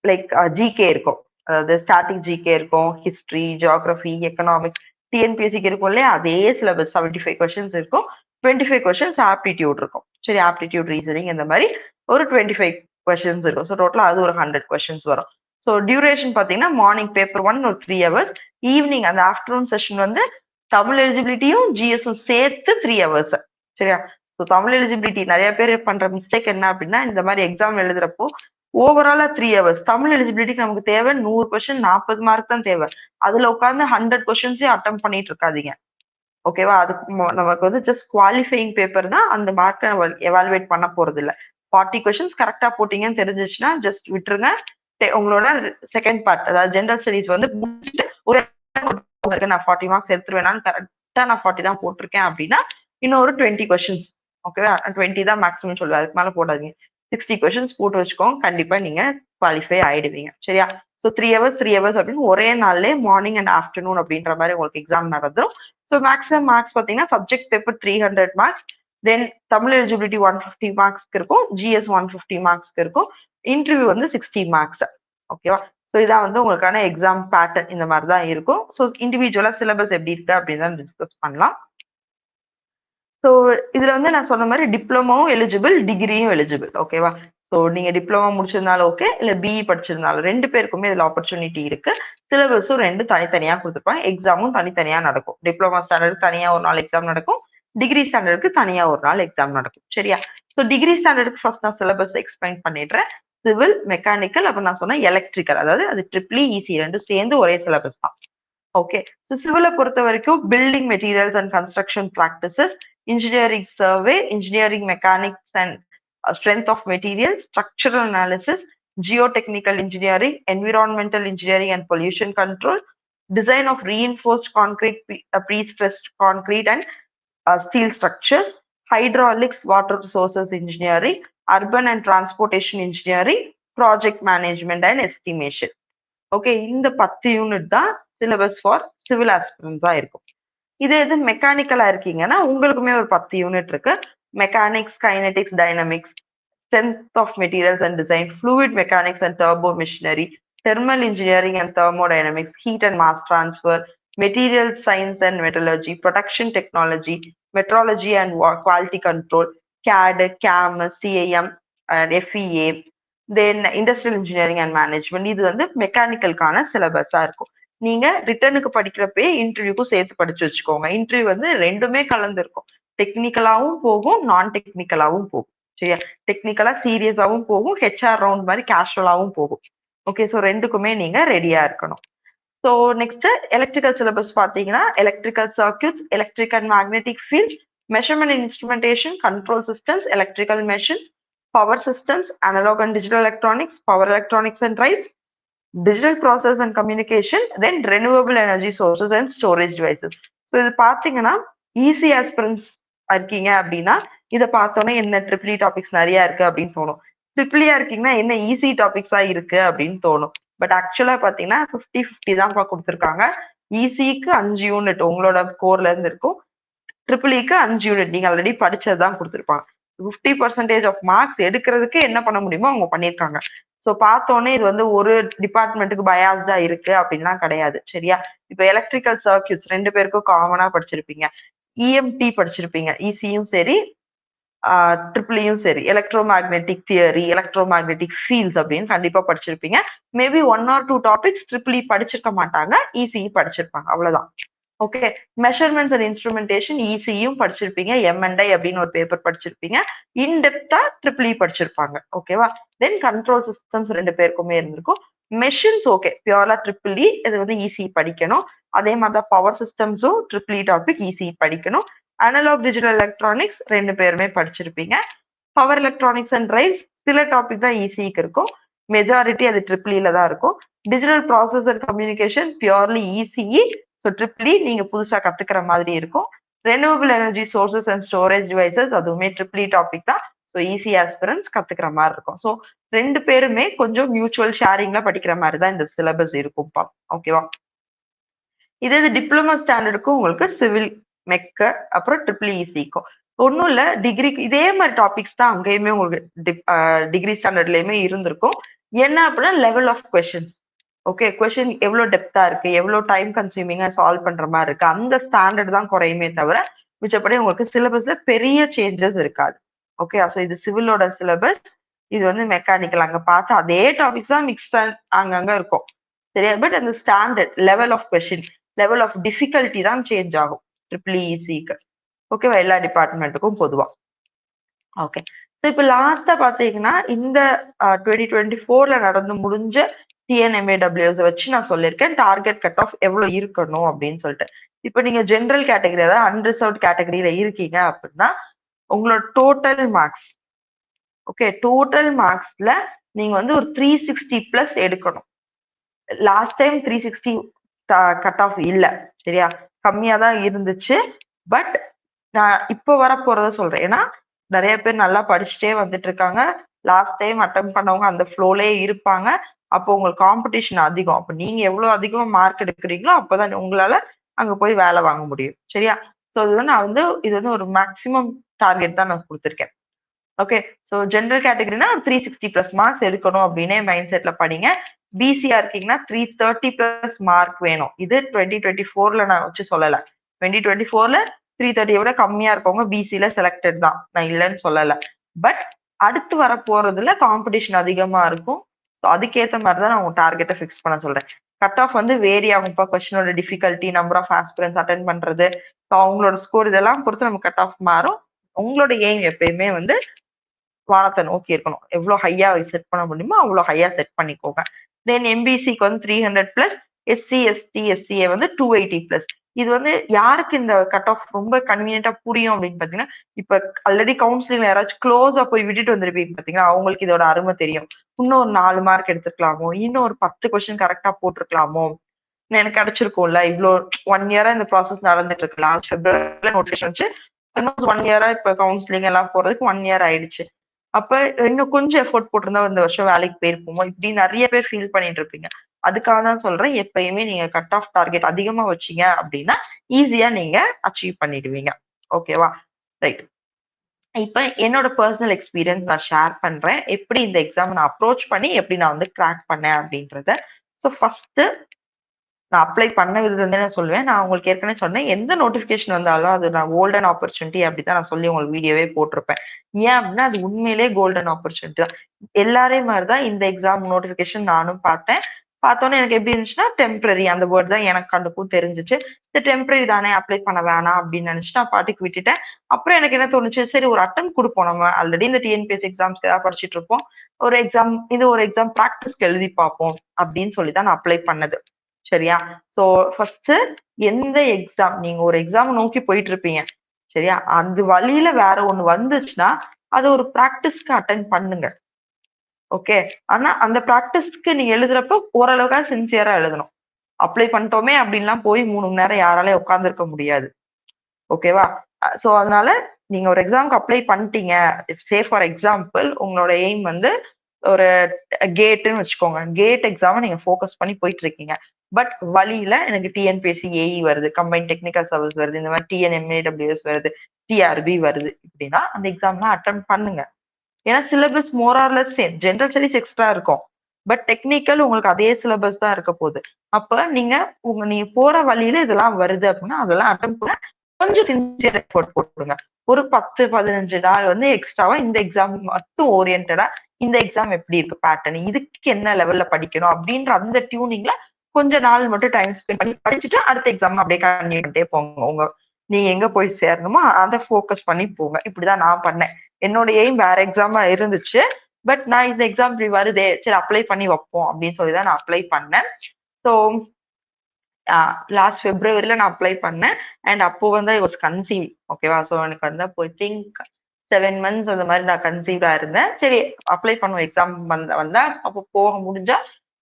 லைக் ஜிகே இருக்கும், அதாவது ஸ்டாட்டிக் ஜிகே இருக்கும், ஹிஸ்டரி, ஜியோகிராஃபி, எக்கனாமிக்ஸ், டிஎன்பிஎஸ்சிக்கு இருக்கும் இல்லையா, அதே சிலபஸ் 75 கொஸ்டின்ஸ் இருக்கும். 25 கொஸ்டின்ஸ் ஆப்டிடியூட் இருக்கும். சரி, ஆப்டிடியூட், ரீசனிங், இந்த மாதிரி ஒரு 25 கொஸ்டின்ஸ் இருக்கும். ஸோ டோட்டலா அது ஒரு 100 கொஸ்டின்ஸ் வரும். ஸோ டியூரேஷன் பார்த்தீங்கன்னா மார்னிங் பேப்பர் 1 ஒரு 3 ஹவர்ஸ், ஈவினிங் அந்த ஆஃப்டர்நூன் செஷன் வந்து தமிழ் எலிஜிபிலிட்டியும் ஜிஎஸும் சேர்த்து 3 ஹவர்ஸ். சரியா? ஸோ தமிழ் எலிஜிபிலிட்டி நிறைய பேர் பண்ற மிஸ்டேக் என்ன அப்படின்னா, இந்த மாதிரி எக்ஸாம் எழுதுறப்போ ஓவராலா 3 ஹவர்ஸ் தமிழ் எலிஜிபிலிட்டிக்கு நமக்கு தேவை 100 கொஸ்டின் 40 மார்க் தான் தேவை. அதுல உட்காந்து 100 கொஸ்டின்ஸே அட்டம் பண்ணிட்டு இருக்காதீங்க. ஓகேவா? அதுக்கு நமக்கு வந்து ஜஸ்ட் குவாலிஃபையிங் பேப்பர் தான், அந்த மார்க்கை நம்ம எவாலுவேட் பண்ண போறது இல்ல. 40 கொஸ்டின்ஸ் கரெக்டா போட்டீங்கன்னு தெரிஞ்சிச்சுன்னா ஜஸ்ட் விட்டுருங்க. உங்களோட செகண்ட் பார்ட் அதாவது ஜெனரல் ஸ்டடிஸ் வந்து முடிச்சுட்டு ஒரு நான் 40 மார்க்ஸ் எடுத்துருவேனான்னு கரெக்டா நான் 40 தான் போட்டிருக்கேன் அப்படின்னா இன்னொரு 20 கொஸ்டின்ஸ், ஓகேவா? 20 தான் மேக்ஸிமம் சொல்லுவேன், அதுக்கு மேல போடாதீங்க. 60 கொஸ்டின்ஸ் போட்டு வச்சுக்கோங்க, கண்டிப்பா நீங்க குவாலிஃபை ஆயிடுவீங்க. சரியா? ஸோ 3 ஹவர்ஸ் அப்படின்னு ஒரே நாள்லயே மார்னிங் அண்ட் ஆஃப்டர்நூன் அப்படின்ற மாதிரி உங்களுக்கு எக்ஸாம் நடந்துடும். ஸோ மேக்ஸிமம் மார்க்ஸ் பார்த்தீங்கன்னா சப்ஜெக்ட் பேப்பர் 300 மார்க்ஸ், தென் தமிழ் எலிஜிபிலிட்டி 150 மார்க்ஸ்க்கு இருக்கும், ஜிஎஸ் 150 மார்க்ஸ்க்கு இருக்கும், இன்டர்வியூ வந்து 60 மார்க்ஸ். ஓகேவா? ஸோ இதான் வந்து உங்களுக்கான எக்ஸாம் பேட்டர்ன் இந்த மாதிரி தான் இருக்கும். ஸோ இண்டிவிஜுவலா சிலபஸ் எப்படி இருக்கு அப்படின்னு தான் டிஸ்கஸ் பண்ணலாம். ஸோ இதுல வந்து நான் சொன்ன மாதிரி டிப்ளமோவும் எலிஜிபிள், டிகிரியும் எலிஜிபிள். ஓகேவா? ஸோ நீங்க டிப்ளமோ முடிச்சிருந்தாலும் ஓகே, இல்ல பிஇ படிச்சிருந்தாலும் 2 பேருக்குமே இதுல ஆப்பர்ச்சுனிட்டி இருக்கு. சிலபஸும் 2 தனித்தனியா கொடுத்துருப்பாங்க, எக்ஸாமும் தனித்தனியா நடக்கும். டிப்ளமோ ஸ்டாண்டர்ட் தனியா ஒரு நாள் எக்ஸாம் நடக்கும், டிகிரி ஸ்டாண்டர்டுக்கு தனியா ஒரு நாள் எக்ஸாம் நடக்கும். சரியா? ஸோ டிகிரி ஸ்டாண்டர்டுக்கு ஃபர்ஸ்ட் நான் சிலபஸ் எக்ஸ்பிளைன் பண்ணிடுறேன். சிவில், மெக்கானிக்கல், அப்புறம் நான் சொன்ன எலக்ட்ரிக்கல், அதாவது அது ட்ரிபிள் இசி ரெண்டும் சேர்ந்து ஒரே சிலபஸ் தான். ஓகே. ஸோ சிவிலை பொறுத்த வரைக்கும் building materials and construction practices, engineering survey, engineering mechanics and strength of materials, structural analysis, geotechnical engineering, environmental engineering and pollution control, design of reinforced concrete, pre-stressed concrete and steel structures, hydraulics, water resources engineering, urban and transportation engineering, project management and estimation. Okay, இந்த 10 யூனிட் தான் சிலபஸ் ஃபார் சிவில் ஆஸ்பிரன்ஸா இருக்கும். இதே இது மெக்கானிக்கலா இருக்கீங்கன்னா உங்களுக்குமே ஒரு 10 யூனிட் இருக்கு. Mechanics, kinetics, dynamics, strength of materials and design, fluid mechanics and turbo machinery, thermal engineering and thermodynamics, heat and mass transfer, material science and metallurgy, production technology, metrology and quality control, CAD, CAM, CIM, FEA, then industrial engineering and management. இது வந்து மெக்கானிக்கலுக்கான சிலபஸா இருக்கும். நீங்க ரிட்டர்னுக்கு படிக்கிறப்பே இன்டர்வியூக்கும் சேர்த்து படிச்சு வச்சுக்கோங்க. இன்டர்வியூ வந்து ரெண்டுமே கலந்து இருக்கும், டெக்னிக்கலாவும் போகும், நான் டெக்னிக்கலாவும் போகும். சரியா? டெக்னிக்கலா சீரியஸாவும் போகும், ஹெச்ஆர் ரவுண்ட் மாதிரி கேஷுவலாவும் போகும். ஓகே, ஸோ ரெண்டுக்குமே நீங்க ரெடியா இருக்கணும். ஸோ நெக்ஸ்ட் எலக்ட்ரிக்கல் சிலபஸ் பார்த்தீங்கன்னா electrical circuits, electric and magnetic field, measurement instrumentation, control systems, electrical machines, power systems, analog and digital electronics, power electronics and rise, digital process and communication, then renewable energy sources and storage devices. So இது பார்த்தீங்கன்னா ஈஸி ஆஸ்பிரன்ஸ் இருக்கீங்க அப்படின்னா இதை பார்த்தோன்னே என்ன ட்ரிபிள் டாபிக்ஸ் நிறைய இருக்கு அப்படின்னு தோணும். ட்ரிபிளியா இருக்கீங்கன்னா என்ன ஈஸி டாபிக்ஸா இருக்கு அப்படின்னு தோணும். பட் ஆக்சுவலா பார்த்தீங்கன்னா 50-50 தான் கொடுத்துருக்காங்க. ஈஸிக்கு 5 யூனிட் உங்களோட கோர்ல இருந்து இருக்கும், ட்ரிபிளிக்கு 5 யூனிட் நீங்க ஆல்ரெடி படிச்சது தான் கொடுத்துருப்பாங்க. 50% ஆஃப் மார்க்ஸ் எடுக்கிறதுக்கு என்ன பண்ண முடியுமோ அவங்க பண்ணியிருக்காங்க. ஸோ பார்த்தோன்னே இது வந்து ஒரு டிபார்ட்மெண்ட்டுக்கு பயாஸ்டா இருக்கு அப்படின்லாம் கிடையாது. சரியா? இப்போ எலக்ட்ரிக்கல் சர்க்யூட்ஸ் 2 பேருக்கும் காமனா படிச்சிருப்பீங்க, இஎம்டி படிச்சிருப்பீங்க, இசியும் சரி ட்ரிபிளியும் சரி, electro magnetic theory, electro magnetic fields அப்படின்னு கண்டிப்பா படிச்சிருப்பீங்க. மேபி 1 or 2 டாபிக்ஸ் ட்ரிபிளி படிச்சிருக்க மாட்டாங்க, இசிஇ படிச்சிருப்பாங்க, அவ்வளவுதான். ஓகே, மெஷர்மெண்ட்ஸ் அண்ட் இன்ஸ்ட்ருமெண்டேஷன் இசியும் படிச்சிருப்பீங்க, எம்என்ஐ அப்படின்னு ஒரு பேப்பர் படிச்சிருப்பீங்க, இன்டெப்தா ட்ரிபிளி படிச்சிருப்பாங்க. ஓகேவா? தென் கண்ட்ரோல் சிஸ்டம்ஸ் 2 பேருக்குமே இருந்திருக்கும். மெஷின்ஸ் ஓகே பியூர்லா ட்ரிபிளி, இது வந்து இசி படிக்கணும். அதே மாதிரி தான் பவர் சிஸ்டம்ஸும் ட்ரிபிளி டாபிக் இசி படிக்கணும். அனலாக் டிஜிட்டல் எலக்ட்ரானிக்ஸ் 2 பேருமே படிச்சிருப்பீங்க. பவர் எலக்ட்ரானிக்ஸ் அண்ட் டிரைவ்ஸ் சில டாபிக் தான் இசிக்கு இருக்கும், மெஜாரிட்டி அது ட்ரிபிளில தான் இருக்கும். Digital process and communication purely ECE, so triple E நீங்க புதுசா கத்துக்கிற மாதிரி இருக்கும். Renewable energy sources and storage devices அதுவுமே ட்ரிபிளி டாபிக் தான், ஸோ ஈஸி ஆஸ்பிரன்ஸ் கத்துக்கிற மாதிரி இருக்கும். ஸோ 2 பேருமே கொஞ்சம் மியூச்சுவல் ஷேரிங்ல படிக்கிற மாதிரி தான் இந்த சிலபஸ் இருக்கும்ப்பா. ஓகேவா? இதே இது டிப்ளமோ ஸ்டாண்டர்டுக்கும் உங்களுக்கு சிவில், மெக்க, அப்புறம் ட்ரிபிள் இசிக்கும் ஒன்றும் இல்லை, டிகிரிக்கு இதே மாதிரி டாபிக்ஸ் தான் அங்கேயுமே உங்களுக்கு டிகிரி ஸ்டாண்டர்ட்லயுமே இருந்திருக்கும். என்ன அப்படின்னா level of questions. Okay, question எவ்வளோ டெப்தா இருக்கு, எவ்வளோ டைம் கன்சியூமிங்கா சால்வ் பண்ற மாதிரி இருக்கு, அந்த ஸ்டாண்டர்ட் தான் குறையுமே தவிர மிச்சப்படி உங்களுக்கு சிலபஸ்ல பெரிய சேஞ்சஸ் இருக்காது. ஓகே, ஸோ இது சிவிலோட சிலபஸ். இது வந்து மெக்கானிக்கல். அங்க பார்த்து அதே டாபிக்ஸ் தான் மிக்ஸ் அங்கங்க இருக்கும். சரியா? பட் அந்த standard level of question, level of difficulty தான் சேஞ்ச் ஆகும் EEE-க்கு. ஓகேவா? எல்லா டிபார்ட்மெண்ட்டுக்கும் பொதுவா. ஓகே. ஸோ இப்போ லாஸ்டா பார்த்தீங்கன்னா, இந்த 2024ல நடந்து முடிஞ்ச டிஎன்எம்ஏடபிள்யூஎஸ் வச்சு நான் சொல்லியிருக்கேன். டார்கெட் கட் ஆஃப் எவ்வளோ இருக்கணும் அப்படின்னு சொல்லிட்டு. இப்போ நீங்க ஜென்ரல் கேட்டகரி, அதாவது அன்ரிசர்வ்ட் கேட்டகரியில இருக்கீங்க அப்படின்னா, உங்களோட டோட்டல் மார்க்ஸ், ஓகே, டோட்டல் மார்க்ஸ்ல நீங்க வந்து ஒரு 360 பிளஸ் எடுக்கணும். லாஸ்ட் டைம் 360 கட் ஆஃப் இல்ல, சரியா? கம்மியா தான் இருந்துச்சு. பட் நான் இப்போ வர போறத சொல்றேன். ஏன்னா நிறைய பேர் நல்லா படிச்சுட்டே வந்துட்டு இருக்காங்க. லாஸ்ட் டைம் அட்டம் பண்ணவங்க அந்த ஃப்ளோலயே இருப்பாங்க. அப்போ உங்களுக்கு காம்படிஷன் அதிகம். அப்ப நீங்க எவ்வளவு அதிகமா மார்க் எடுக்கிறீங்களோ அப்பதான் உங்களால அங்க போய் வேலை வாங்க முடியும். சரியா? ஸோ இது வந்து ஒரு மேக்ஸிமம் டார்கெட் தான் நான் கொடுத்துருக்கேன். ஓகே. ஸோ ஜென்ரல் கேட்டகரினா ஒரு 360 பிளஸ் மார்க்ஸ் எடுக்கணும் அப்படின்னே மைண்ட் செட்ல படிங்க. பிசியா இருக்கீங்கன்னா 330 பிளஸ் மார்க் வேணும். இது 2024ல நான் வச்சு சொல்லல. 2024ல 330 விட கம்மியா இருக்கவங்க பிசில செலக்டட் தான். நான் இல்லைன்னு சொல்லல. பட் அடுத்து வர போறதுல காம்படிஷன் அதிகமா இருக்கும். ஸோ அதுக்கேற்ற மாதிரி தான் நான் உங்க டார்கெட்டை ஃபிக்ஸ் பண்ண சொல்றேன். கட் ஆஃப் வந்து வேரி ஆகும். இப்போ கொஸ்டினோட difficulty, number of aspirants attend பண்றது, ஸோ அவங்களோட ஸ்கோர் இதெல்லாம் பொறுத்து நம்ம கட் ஆஃப் மாறும். உங்களோட எய்ம் எப்பயுமே வந்து வானத்தை நோக்கி இருக்கணும். எவ்வளவு ஹையா செட் பண்ண முடியுமோ அவ்வளவு ஹையா செட் பண்ணிக்கோங்க. தென் எம்பிசிக்கு வந்து 300 பிளஸ், எஸ்சி எஸ்டி எஸ்சிஏ வந்து 280 பிளஸ். இது வந்து யாருக்கு இந்த கட் ஆஃப் ரொம்ப கன்வீனியன்டா புரியும் அப்படின்னு பாத்தீங்கன்னா, இப்ப ஆல்ரெடி கவுன்சிலிங் யாராச்சும் க்ளோஸா போய் விட்டுட்டு வந்திருப்பீங்க பாத்தீங்கன்னா, அவங்களுக்கு இதோட அருமை தெரியும். இன்னும் ஒரு 4 மார்க் எடுத்துருக்கலாமோ, இன்னும் ஒரு 10 கொஸ்டின் கரெக்டா போட்டிருக்கலாமோ, எனக்கு கிடைச்சிருக்கும்ல, இவ்வளோ 1 இயரா இந்த ப்ராசஸ் நடந்துட்டு இருக்கு. லாஸ்ட் பிப்ரவரியில நோட்டிஃபிகேஷன் வச்சு 1 இயரா இப்ப கவுன்சிலிங் எல்லாம் போறதுக்கு 1 இயர் ஆயிடுச்சு. அப்ப இன்னும் கொஞ்சம் எஃபோர்ட் போட்டிருந்தா இந்த வருஷம் வேலைக்கு போயிருப்போமோ, இப்படி நிறைய பேர் ஃபீல் பண்ணிட்டு இருப்பீங்க. அதுக்காக தான் சொல்றேன், எப்பயுமே நீங்க கட் ஆஃப் டார்கெட் அதிகமா வச்சீங்க அப்படின்னா ஈஸியா நீங்க அச்சீவ் பண்ணிடுவீங்க. ஓகேவா? ரைட். இப்ப என்னோட பர்சனல் எக்ஸ்பீரியன்ஸ் நான் ஷேர் பண்றேன். எப்படி இந்த எக்ஸாம் நான் அப்ரோச் பண்ணி எப்படி நான் வந்து கிராக் பண்ணேன் அப்படின்றத. ஸோ ஃபர்ஸ்ட் நான் அப்ளை பண்ண விதத்துல நான் சொல்லுவேன். நான் உங்களுக்கு ஏற்கனவே சொன்னேன். எந்த நோட்டிஃபிகேஷன் வந்தாலும் அது நான் கோல்டன் ஆப்பர்ச்சுனிட்டி அப்படித்தான் நான் சொல்லி உங்களுக்கு வீடியோவே போட்டிருப்பேன். ஏன் அப்படின்னா அது உண்மையிலேயே கோல்டன் ஆப்பர்ச்சுனிட்டி தான். எல்லாரையும் மாதிரி தான் இந்த எக்ஸாம் நோட்டிஃபிகேஷன் நானும் பார்த்தேன். பார்த்தோன்னே எனக்கு எப்படி இருந்துச்சுன்னா டெம்பரரி அந்த வேர்ட் தான் எனக்கு கண்டுக்கும் தெரிஞ்சிச்சு. இது டெம்பரரி தானே, அப்ளை பண்ண வேணாம் அப்படின்னு நினைச்சு நான் பாட்டுக்கு விட்டுட்டேன். அப்புறம் எனக்கு என்ன தோணுச்சு, சரி ஒரு அட்டம் கொடுப்போம். நம்ம ஆல்ரெடி இந்த டிஎன்பிஎஸ்சி எக்ஸாம்ஸ்க்கு ஏதாவது படிச்சுட்டு இருப்போம். ஒரு எக்ஸாம் ப்ராக்டிஸ்க்கு எழுதி பார்ப்போம் அப்படின்னு சொல்லி தான் நான் அப்ளை பண்ணது. சரியா? சோ ஃபர்ஸ்ட் எந்த எக்ஸாம், நீங்க ஒரு எக்ஸாம் நோக்கி போயிட்டு இருப்பீங்க. சரியா? அந்த வழியில வேற ஒண்ணு வந்துச்சுன்னா அது ஒரு பிராக்டிஸ்க்கு அட்டென்ட் பண்ணுங்க. ஓகே. ஆனா அந்த பிராக்டிஸ்க்கு நீங்க எழுதுறப்ப ஓரளவுக்கா சின்சியரா எழுதணும். அப்ளை பண்ணிட்டோமே அப்படின்லாம் போய் 3 மணி நேரம் யாராலையும் உட்கார்ந்திருக்க முடியாது. ஓகேவா? சோ அதனால நீங்க ஒரு எக்ஸாம்க்கு அப்ளை பண்ணிட்டீங்க. சே ஃபார் எக்ஸாம்பிள் உங்களோட எய்ம் வந்து ஒரு கேட்ன்னு வச்சுக்கோங்க. கேட் எக்ஸாம நீங்க ஃபோக்கஸ் பண்ணி போயிட்டு இருக்கீங்க. பட் வழியில எனக்கு டிஎன்பிஎஸ்சி ஏஇ வருது, கம்பைன் டெக்னிக்கல் சர்வீஸ் வருது, இந்த மாதிரி டிஎன்எம்ஏடபிள்யூஎஸ் வருது, டிஆர்பி வருது. இப்படின்னா அந்த எக்ஸாம்லாம் அட்டன் பண்ணுங்க. ஏன்னா syllabus more or less same. General studies extra இருக்கும். பட் டெக்னிக்கல் உங்களுக்கு அதே சிலபஸ் தான் இருக்க போகுது. அப்ப நீங்க போற வழியில இதெல்லாம் வருது அப்படின்னா அதெல்லாம் அட்டன் பண்ண கொஞ்சம் சின்சியர் எஃபோர்ட் போட்டுருங்க. ஒரு 10-15 நாள் வந்து எக்ஸ்ட்ராவா இந்த எக்ஸாம் மட்டும் ஓரியன்டா இந்த எக்ஸாம் எப்படி இருக்கு பேட்டர்ன், இதுக்கு என்ன லெவல்ல படிக்கணும் அப்படின்ற அந்த டியூனிங்ல கொஞ்ச நாள் மட்டும் டைம் ஸ்பெண்ட் பண்ணி படிச்சுட்டு அடுத்த எக்ஸாம் அப்படியே கண்டினியூ பண்ணிட்டே போங்க. நீங்க எங்க போய் சேரணுமோ அதை ஃபோக்கஸ் பண்ணி போங்க. இப்படிதான் நான் பண்ணேன். என்னோட எய்ம் வேற எக்ஸாமா இருந்துச்சு. பட் நான் இந்த எக்ஸாம் இப்படி வருதே, சரி அப்ளை பண்ணி வைப்போம் அப்படின்னு சொல்லிதான் நான் அப்ளை பண்ணேன். ஸோ லாஸ்ட் பிப்ரவரியில நான் அப்ளை பண்ணேன். அண்ட் அப்போ வந்து ஐ வாஸ் கன்சீவ். ஓகேவா? ஸோ எனக்கு வந்து அப்போ திங்க் 7 மந்த்ஸ் அந்த மாதிரி நான் கன்சீவா இருந்தேன். சரி அப்ளை பண்ணுவோம், எக்ஸாம் வந்தா அப்போ போக முடிஞ்சா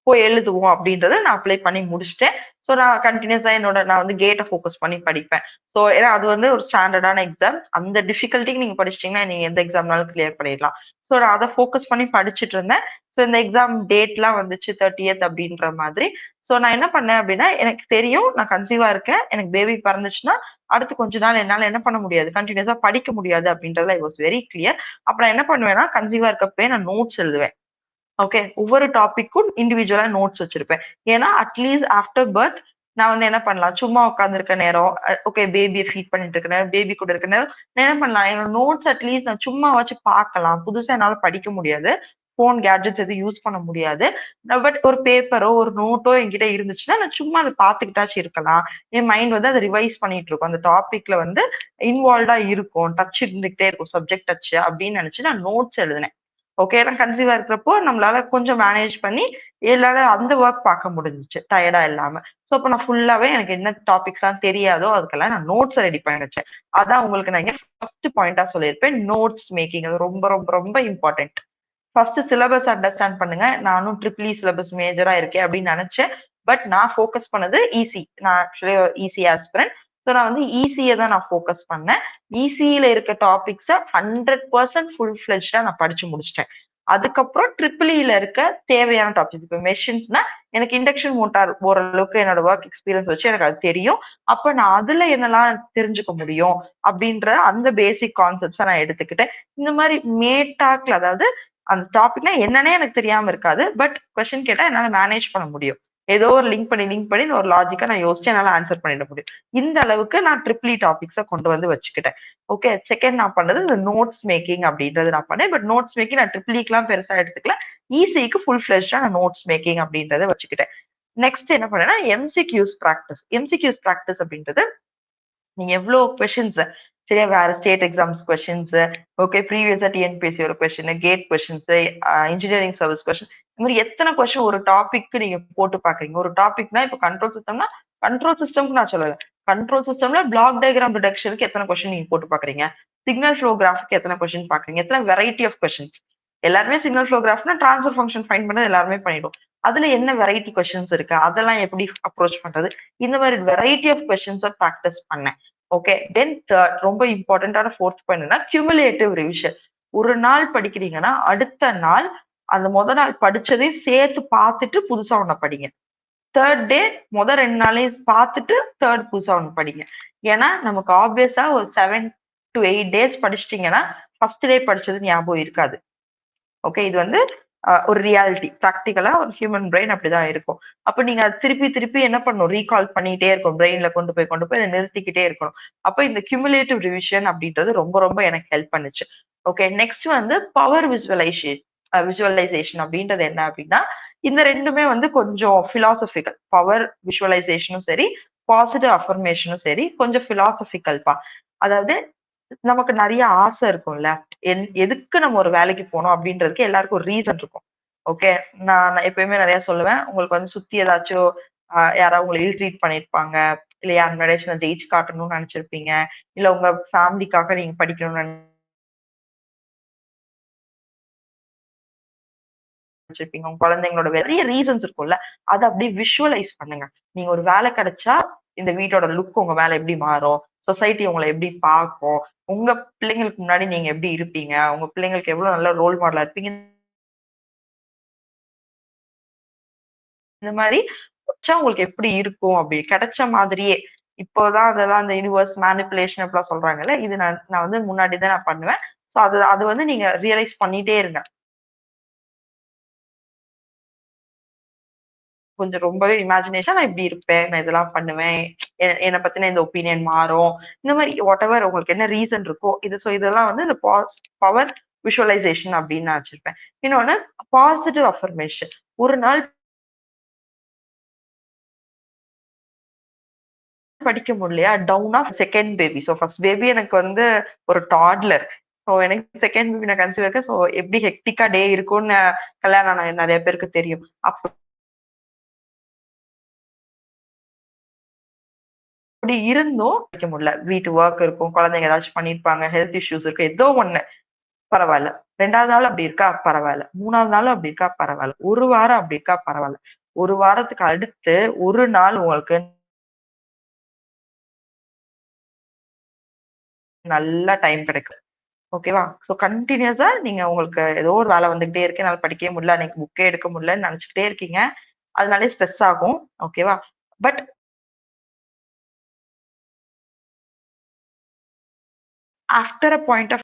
போய் எழுதுவோம் அப்படின்றத நான் அப்ளை பண்ணி முடிச்சிட்டேன். ஸோ நான் கண்டினியூஸா நான் வந்து கேட்டை ஃபோக்கஸ் பண்ணி படிப்பேன். ஸோ ஏன்னா அது வந்து ஒரு ஸ்டாண்டர்டான எக்ஸாம். அந்த டிஃபிகல்ட்டிக்கு நீங்க படிச்சிட்டீங்கன்னா நீங்க எந்த எக்ஸாம்னாலும் கிளியர் பண்ணிடலாம். ஸோ நான் அதை ஃபோக்கஸ் பண்ணி படிச்சுட்டு இருந்தேன். ஸோ இந்த எக்ஸாம் டேட்லாம் வந்துச்சு 30th அப்படின்ற மாதிரி. ஸோ நான் என்ன பண்ணேன் அப்படின்னா, எனக்கு தெரியும் நான் கன்சீவா இருக்கேன். எனக்கு பேபி பிறந்துச்சுன்னா அடுத்து கொஞ்ச நாள் என்னால என்ன பண்ண முடியாது, கண்டினியூஸா படிக்க முடியாது அப்படின்றதுல ஐ வாஸ் வெரி கிளியர். அப்ப நான் என்ன பண்ணுவேன்னா, கன்சீவா இருக்கப்பவே நான் நோட்ஸ் எழுதுவேன். ஓகே. ஒவ்வொரு டாபிக்கும் இண்டிவிஜுவலா நோட்ஸ் வச்சிருப்பேன். ஏன்னா அட்லீஸ்ட் ஆஃப்டர் பர்த் நான் வந்து என்ன பண்ணலாம், சும்மா உட்கார்ந்திருக்க நேரம், ஓகே பேபியை ஃபீட் பண்ணிட்டு இருக்க நேரம், பேபி கூட இருக்க நேரம் நான் என்ன பண்ணலாம், என்னோட நோட்ஸ் அட்லீஸ்ட் நான் சும்மா வச்சு பார்க்கலாம். புதுசா என்னால படிக்க முடியாது. ஃபோன் கேட்ஜெட்ஸ் எதுவும் யூஸ் பண்ண முடியாது. பட் ஒரு பேப்பரோ, ஒரு நோட்டோ என்கிட்ட இருந்துச்சுன்னா, நான் சும்மா அத பார்த்துக்கிட்டாச்சும் இருக்கலாம். என் மைண்ட் வந்து அத ரிவைஸ் பண்ணிட்டு இருக்கும். அந்த டாபிக்ல வந்து இன்வால்வ்டா இருக்கும். டச் இருந்துகிட்டே இருக்கும். சப்ஜெக்ட் டச் அப்படின்னு நினைச்சு நான் நோட்ஸ் எழுதினேன். ஓகே. ஏன்னா கன்சீவா இருக்கிறப்போ நம்மளால கொஞ்சம் மேனேஜ் பண்ணி எல்லாரும் அந்த ஒர்க் பார்க்க முடிஞ்சுச்சு. டயர்டா இல்லாம. ஸோ அப்ப நான் ஃபுல்லாவே எனக்கு என்ன டாபிக்ஸ்லாம் தெரியாதோ அதுக்கெல்லாம் நான் நோட்ஸ் ரெடி பண்ணி வச்சேன். அதான் உங்களுக்கு நான் இங்க ஃபர்ஸ்ட் பாயிண்டா சொல்லியிருப்பேன். நோட்ஸ் மேக்கிங் அது ரொம்ப ரொம்ப ரொம்ப இம்பார்ட்டன்ட். ஃபர்ஸ்ட் சிலபஸ் அண்டர்ஸ்டாண்ட் பண்ணுங்க. நானும் ட்ரிபிள் இ சிலபஸ் மேஜரா இருக்கேன் அப்படின்னு நினைச்சேன். பட் நான் ஃபோக்கஸ் பண்ணது ஈசி. நான் ஆக்சுவலி ஈசி ஆஸ்பிரண்ட். ஸோ நான் வந்து ஈஸியை தான் நான் ஃபோக்கஸ் பண்ணேன். ஈஸியில இருக்க டாபிக்ஸை 100% ஃபுல் ஃபிளெஜ்டா நான் படிச்சு முடிச்சிட்டேன். அதுக்கப்புறம் ட்ரிபிள் இல இருக்க தேவையான டாபிக்ஸ் இப்போ மெஷின்ஸ்னா எனக்கு இண்டக்ஷன் மோட்டார் ஓரளவுக்கு என்னோட ஒர்க் எக்ஸ்பீரியன்ஸ் வச்சு எனக்கு அது தெரியும். அப்ப நான் அதுல என்னெல்லாம் தெரிஞ்சுக்க முடியும் அப்படின்ற அந்த பேசிக் கான்செப்ட்ஸை நான் எடுத்துக்கிட்டேன். இந்த மாதிரி மேட்டாக்ல அதாவது அந்த டாபிக்னா என்னன்னே எனக்கு தெரியாம இருக்காது. பட் கொஸ்டின் கேட்டா என்னால மேனேஜ் பண்ண முடியும். ஏதோ ஒரு லிங்க் பண்ணி ஒரு லாஜிக்கா நான் யோசிச்சு என்னால ஆன்சர் பண்ணிட முடியும். இந்த அளவுக்கு நான் ட்ரிபிள் டாபிக்ஸை கொண்டு வந்து வச்சுக்கிட்டேன். ஓகே. செகண்ட் நான் பண்ணது இந்த நோட்ஸ் மேக்கிங் அப்படின்றது நான் பண்ணேன். பட் நோட்ஸ் மேக்கிங் நான் ட்ரிபிள்இக்கெல்லாம் பெருசா எடுத்துக்கல. ஈஸிக்கு ஃபுல் ஃபிளெஜ்டா நான் நோட்ஸ் மேக்கிங் அப்படின்றத வச்சுக்கிட்டேன். நெக்ஸ்ட் என்ன பண்ணேன்னா எம்சிக்யூஸ் ப்ராக்டிஸ். எம்சிக்யூஸ் ப்ராக்டிஸ் அப்படின்றது நீங்க எவ்வளவு கொஸ்டின்ஸ் சரியா வேற ஸ்டேட் எக்ஸாம்ஸ் கொஸ்டின்ஸ் ஓகே ப்ரீவியஸா டிஎன்பிஎஸ்சி ஒரு question GATE questions engineering service question இந்த மாதிரி எத்தனை கொஸ்டின் ஒரு டாபிக் நீங்க போட்டு பாக்குறீங்க. ஒரு டாபிக்னா இப்போ கண்ட்ரோல் சிஸ்டம்னா கண்ட்ரோல் சிஸ்டம்க்கு நான் சொல்லல. கண்ட்ரோல் சிஸ்டம்ல பிளாக் டயக்ராம் ரிடக்ஷனுக்கு எத்தனை கொஸ்டின் நீங்க போட்டு பாக்குறீங்க. சிக்னல் ஃப்ளோ கிராஃப்க்கு எத்தனை கொஸ்டின் பாக்குறீங்க. எத்தனை வெரைட்டி ஆஃப் கொஸ்டின்ஸ். எல்லாருமே சிக்னல் ஃப்ளோ கிராஃப்னா ட்ரான்ஸ்ஃபர் ஃபங்க்ஷன் ஃபைன் பண்ணது எல்லாருமே பண்ணிடும். அதுல என்ன வெரைட்டி கொஸ்டின்ஸ் இருக்கு அதெல்லாம் எப்படி அப்ரோச் பண்றது. இந்த மாதிரி வெரைட்டி ஆஃப் கொஸ்டின்ஸை ப்ராக்டிஸ் பண்ணேன். ஓகே. தென் தேர்ட் ரொம்ப இம்பார்ட்டன்டான ஃபோர்த் பாயிண்ட் என்ன கியூமுலேட்டிவ் ரிவிஷன். ஒரு நாள் படிக்கிறீங்கன்னா அடுத்த நாள் அந்த நாள் படிச்சதையும் சேர்த்து பார்த்துட்டு புதுசா ஒண்ண படிங்க. தேர்ட் டே ரெண்டு நாளையும் பார்த்துட்டு தேர்ட் புதுசா ஒண்ணு படிங்க. ஏன்னா நமக்கு ஆப்வியஸா ஒரு 7 to 8 டேஸ் படிச்சிட்டீங்கன்னா ஃபர்ஸ்ட் டே படிச்சது ஞாபகம் இருக்காது. ஓகே. இது வந்து ஒரு ரியாலிட்டி. ப்ராக்டிக்கலா ஒரு ஹியூமன் பிரெயின் அப்படிதான் இருக்கும். அப்ப நீங்க திருப்பி திருப்பி என்ன பண்ணணும் ரீகால் பண்ணிட்டே இருக்கும். பிரெயின்ல கொண்டு போய் அதை நிறுத்திக்கிட்டே இருக்கணும். அப்ப இந்த கியூமுலேட்டிவ் ரிவிஷன் அப்படின்றது ரொம்ப ரொம்ப எனக்கு ஹெல்ப் பண்ணுச்சு. ஓகே. நெக்ஸ்ட் வந்து பவர் விசுவலைசேஷன் அப்படின்றது என்ன அப்படின்னா இந்த ரெண்டுமே வந்து கொஞ்சம் பிலாசபிக்கல். பவர் விஷுவலைசேஷனும் சரி பாசிட்டிவ் அஃபர்மேஷனும் சரி கொஞ்சம் பிலாசபிக்கல்பா. அதாவது நமக்கு நிறைய ஆசை இருக்கும்ல. எதுக்கு நம்ம ஒரு வேலைக்கு போனோம் அப்படின்றதுக்கு எல்லாருக்கும் ஒரு ரீசன் இருக்கும். ஓகே. நான் எப்பயுமே நிறைய சொல்லுவேன். உங்களுக்கு வந்து சுத்தி ஏதாச்சும் யாராவது உங்களை இல் ட்ரீட் பண்ணியிருப்பாங்க. இல்ல யார் முன்னாடியாச்சும் நான் ஜெயிச்சு காட்டணும்னு நினைச்சிருப்பீங்க. இல்ல உங்க ஃபேமிலிக்காக நீங்க படிக்கணும்னு நினைச்சிருப்பீங்க. உங்க குழந்தைங்களோட நிறைய ரீசன்ஸ் இருக்கும்ல. அத அப்படியே விஷுவலைஸ் பண்ணுங்க. நீங்க ஒரு வேலை கிடைச்சா இந்த வீட்டோட லுக் உங்க மேல எப்படி மாறும்? சொசைட்டி உங்கள எப்படி பார்க்கும்? உங்க பிள்ளைங்களுக்கு முன்னாடி நீங்க எப்படி இருப்பீங்க? உங்க பிள்ளைங்களுக்கு எவ்வளவு நல்ல ரோல் மாடலா இருப்பீங்க? இந்த மாரி வச்சா உங்களுக்கு எப்படி இருக்கும்? அப்படி கிடைச்ச மாதிரியே. இப்போதான் அதெல்லாம் அந்த யுனிவர்ஸ் மேனிபுலேஷன் அப்படிலாம் சொல்றாங்கல்ல. இது நான் நான் வந்து முன்னாடி தான் நான் பண்ணுவேன். சோ அது அது வந்து நீங்க ரியலைஸ் பண்ணிட்டே இருங்க. கொஞ்சம் ரொம்பவே இமேஜினேஷன் நான் இப்படி இருப்பேன். நான் இதெல்லாம் பண்ணுவேன். என்ன பத்தின இந்த ஒப்பீனியன் மாறும். இந்த மாரி வாட்டெவர் உங்களுக்கு என்ன ரீசன் இருக்கோ, இதெல்லாம் வந்து இந்த பவர் விஷுவலைசேஷன் அப்படின்னு நான் வச்சிருப்பேன். இன்னொன்னு பாசிட்டிவ் அஃபர்மேஷன். ஒரு நாள் படிக்க முடியலையா? Down of second baby. So first baby எனக்கு வந்து ஒரு டாட்லர். ஸோ எனக்கு செகண்ட் பேபி நான் கன்சீவ் ஆயிருக்கேன். ஸோ எப்படி ஹெக்டிக்கா டே இருக்கும்னு கல்யாணம் ஆன நெறைய பேருக்கு தெரியும். அப்படி இருந்தும் படிக்க முடியல. வீட்டு ஒர்க் இருக்கும். குழந்தைங்க ஏதாச்சும் பண்ணியிருப்பாங்க. ஹெல்த் இஷ்யூஸ் இருக்கு. ஏதோ ஒண்ணு. பரவால்ல. 2வது நாள் அப்படி இருக்கா? பரவால்ல. 3வது நாளும் அப்படி இருக்கா? பரவால்ல. 1 வாரம் அப்படி இருக்கா? பரவால்ல. 1 வாரத்துக்கு அடுத்து 1 நாள் உங்களுக்கு நல்லா டைம் கிடைக்கும். ஓகேவா? ஸோ கன்டினியூஸா நீங்க உங்களுக்கு ஏதோ ஒரு வேலை வந்துகிட்டே இருக்கு. என்னால படிக்கவே முடியல. அன்னைக்கு புக்கே எடுக்க முடியலன்னு நெனச்சுக்கிட்டே இருக்கீங்க. அதனாலயே ஸ்ட்ரெஸ் ஆகும். ஓகேவா? But after a point of